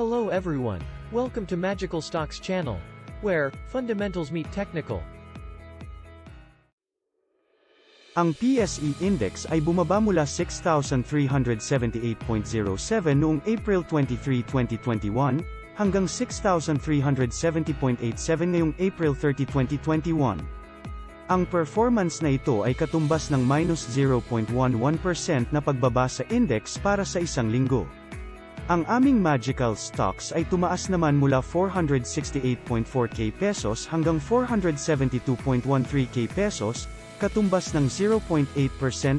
Hello everyone. Welcome to Magical Stocks channel, where fundamentals meet technical. Ang PSE Index ay bumaba mula 6,378.07 noong April 23, 2021, hanggang 6,370.87 ngayong April 30, 2021. Ang performance na ito ay katumbas ng minus 0.11% na pagbaba sa index para sa isang linggo. Ang aming magical stocks ay tumaas naman mula 468.4k pesos hanggang 472.13k pesos, katumbas ng 0.8%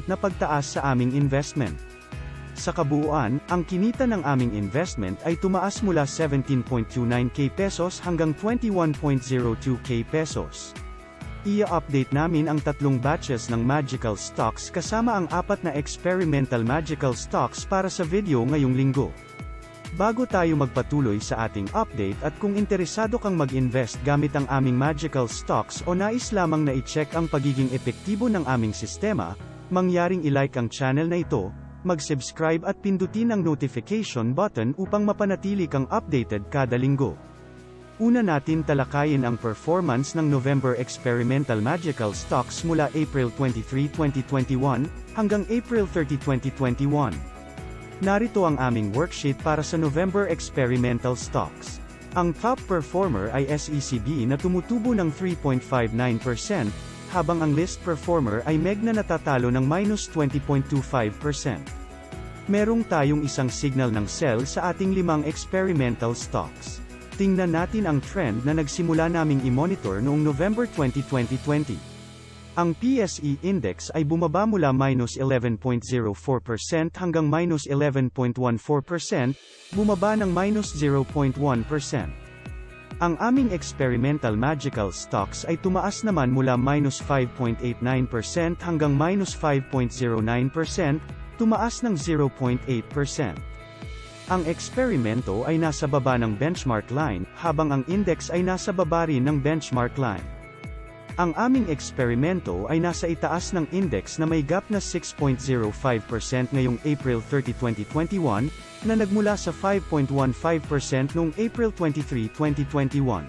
na pagtaas sa aming investment. Sa kabuuan, ang kinita ng aming investment ay tumaas mula 17.29k pesos hanggang 21.02k pesos. I-update namin ang tatlong batches ng magical stocks kasama ang 4 na experimental magical stocks para sa video ngayong linggo. Bago tayo magpatuloy sa ating update at kung interesado kang mag-invest gamit ang aming magical stocks o nais lamang na i-check ang pagiging epektibo ng aming sistema, mangyaring i-like ang channel na ito, mag-subscribe at pindutin ang notification button upang mapanatili kang updated kada linggo. Una natin talakayin ang performance ng November experimental magical stocks mula April 23, 2021, hanggang April 30, 2021. Narito ang aming worksheet para sa November experimental stocks. Ang top performer ay SECB na tumutubo ng 3.59%, habang ang list performer ay MEG na natatalo ng minus 20.25%. Merong tayong isang signal ng sell sa ating 5 experimental stocks. Tingnan natin ang trend na nagsimula naming i-monitor noong November 20, 2020. Ang PSE Index ay bumaba mula minus 11.04% hanggang minus 11.14%, bumaba ng minus 0.1%. Ang aming experimental magical stocks ay tumaas naman mula minus 5.89% hanggang minus 5.09%, tumaas ng 0.8%. Ang eksperimento ay nasa baba ng benchmark line, habang ang index ay nasa baba rin ng benchmark line. Ang aming eksperimento ay nasa itaas ng index na may gap na 6.05% ngayong April 30, 2021, na nagmula sa 5.15% noong April 23, 2021.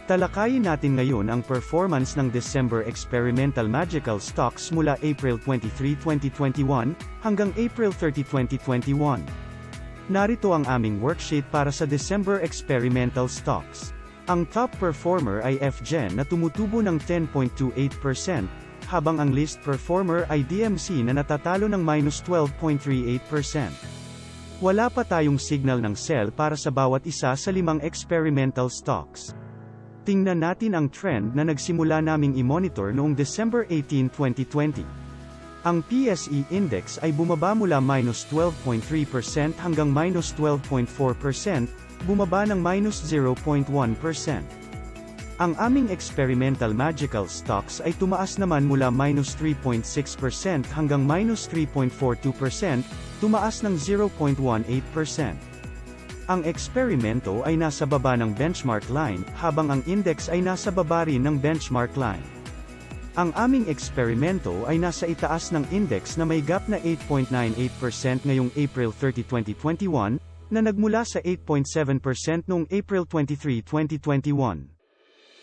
Talakayin natin ngayon ang performance ng December experimental magical stocks mula April 23, 2021, hanggang April 30, 2021. Narito ang aming worksheet para sa December experimental stocks. Ang top performer ay FGen na tumutubo ng 10.28%, habang ang least performer ay DMC na natatalo ng minus 12.38%. Wala pa tayong signal ng sell para sa bawat isa sa 5 experimental stocks. Tingnan natin ang trend na nagsimula naming i-monitor noong December 18, 2020. Ang PSE Index ay bumaba mula minus 12.3% hanggang minus 12.4%, bumaba ng minus 0.1%. Ang aming experimental magical stocks ay tumaas naman mula minus 3.6% hanggang minus 3.42%, tumaas ng 0.18%. Ang eksperimento ay nasa baba ng benchmark line, habang ang index ay nasa baba rin ng benchmark line. Ang aming eksperimento ay nasa itaas ng index na may gap na 8.98% ngayong April 30, 2021, na nagmula sa 8.7% noong April 23, 2021.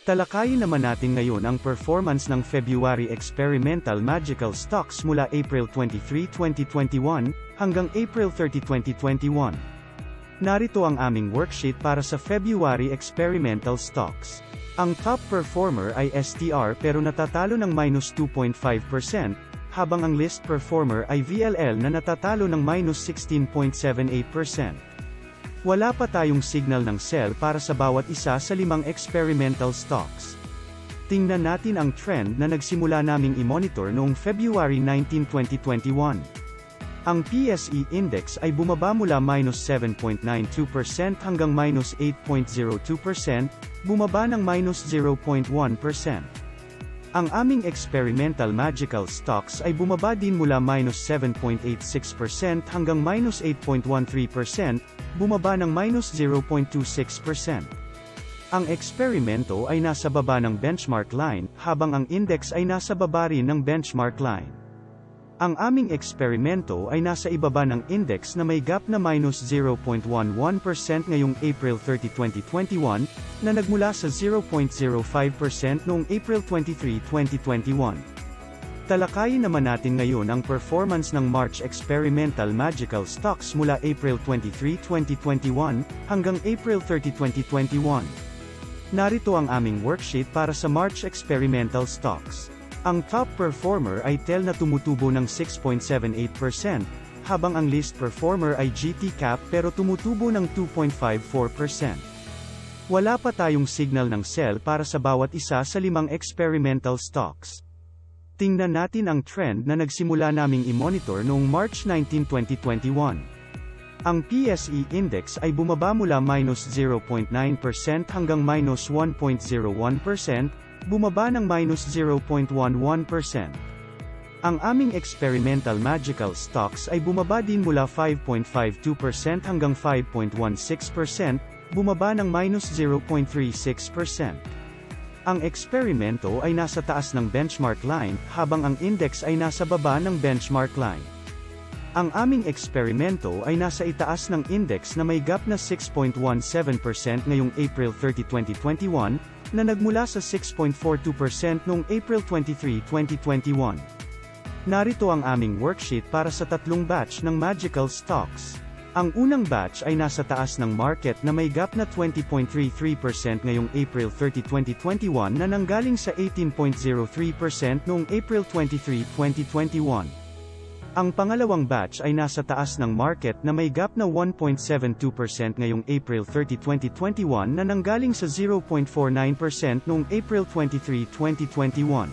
Talakayin naman natin ngayon ang performance ng February experimental magical stocks mula April 23, 2021, hanggang April 30, 2021. Narito ang aming worksheet para sa February experimental stocks. Ang top performer ay STR pero natatalo ng minus 2.5%, habang ang list performer ay VLL na natatalo ng minus 16.78%. Wala pa tayong signal ng sell para sa bawat isa sa 5 experimental stocks. Tingnan natin ang trend na nagsimula naming i-monitor noong February 19, 2021. Ang PSE Index ay bumaba mula minus 7.92% hanggang minus 8.02%, bumaba ng minus 0.1%. Ang aming experimental magical stocks ay bumaba din mula minus 7.86% hanggang minus 8.13%, bumaba ng minus 0.26%. Ang eksperimento ay nasa baba ng benchmark line, habang ang index ay nasa baba rin ng benchmark line. Ang aming eksperimento ay nasa ibaba ng index na may gap na minus 0.11% ngayong April 30, 2021, na nagmula sa 0.05% noong April 23, 2021. Talakayin naman natin ngayon ang performance ng March Experimental Magical Stocks mula April 23, 2021, hanggang April 30, 2021. Narito ang aming worksheet para sa March Experimental Stocks. Ang top performer ay TEL na tumutubo ng 6.78%, habang ang least performer ay GT Cap pero tumutubo ng 2.54%. Wala pa tayong signal ng sell para sa bawat isa sa 5 experimental stocks. Tingnan natin ang trend na nagsimula naming i-monitor noong March 19, 2021. Ang PSE Index ay bumaba mula minus 0.9% hanggang minus 1.01%, bumaba ng minus 0.11%. Ang aming experimental magical stocks ay bumaba din mula 5.52% hanggang 5.16%, bumaba ng minus 0.36%. Ang eksperimento ay nasa taas ng benchmark line, habang ang index ay nasa baba ng benchmark line. Ang aming eksperimento ay nasa itaas ng index na may gap na 6.17% ngayong April 30, 2021, na nagmula sa 6.42% noong April 23, 2021. Narito ang aming worksheet para sa tatlong batch ng magical stocks. Ang unang batch ay nasa taas ng market na may gap na 20.33% ngayong April 30, 2021 na nanggaling sa 18.03% noong April 23, 2021. Ang pangalawang batch ay nasa taas ng market na may gap na 1.72% ngayong April 30, 2021 na nanggaling sa 0.49% noong April 23, 2021.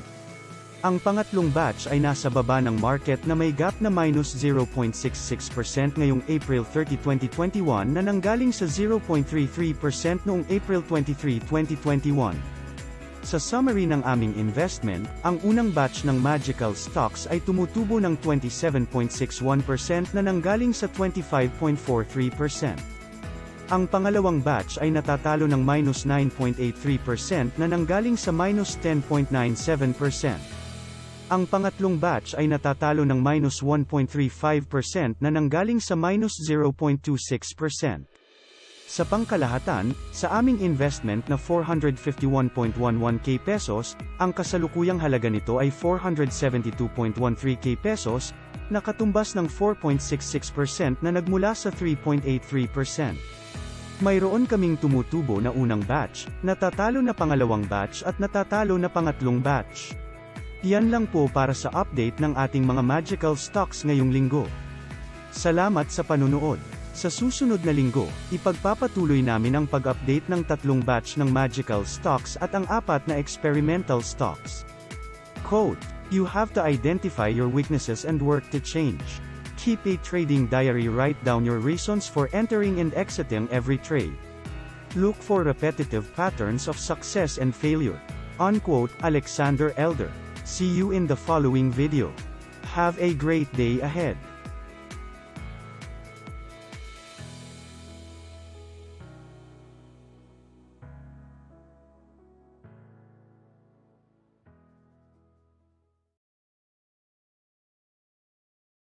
Ang pangatlong batch ay nasa baba ng market na may gap na minus 0.66% ngayong April 30, 2021 na nanggaling sa 0.33% noong April 23, 2021. Sa summary ng aming investment, ang unang batch ng magical stocks ay tumutubo ng 27.61% na nanggaling sa 25.43%. Ang pangalawang batch ay natatalo ng minus 9.83% na nanggaling sa minus 10.97%. Ang pangatlong batch ay natatalo ng minus 1.35% na nanggaling sa minus 0.26%. Sa pangkalahatan, sa aming investment na 451.11k pesos, ang kasalukuyang halaga nito ay 472.13k pesos, na katumbas ng 4.66% na nagmula sa 3.83%. Mayroon kaming tumutubo na unang batch, natatalo na pangalawang batch at natatalo na pangatlong batch. Yan lang po para sa update ng ating mga magical stocks ngayong linggo. Salamat sa panunood. Sa susunod na linggo, ipagpapatuloy namin ang pag-update ng tatlong batch ng magical stocks at ang 4 na experimental stocks. Quote, "You have to identify your weaknesses and work to change. Keep a trading diary, write down your reasons for entering and exiting every trade. Look for repetitive patterns of success and failure." Unquote, Alexander Elder. See you in the following video. Have a great day ahead.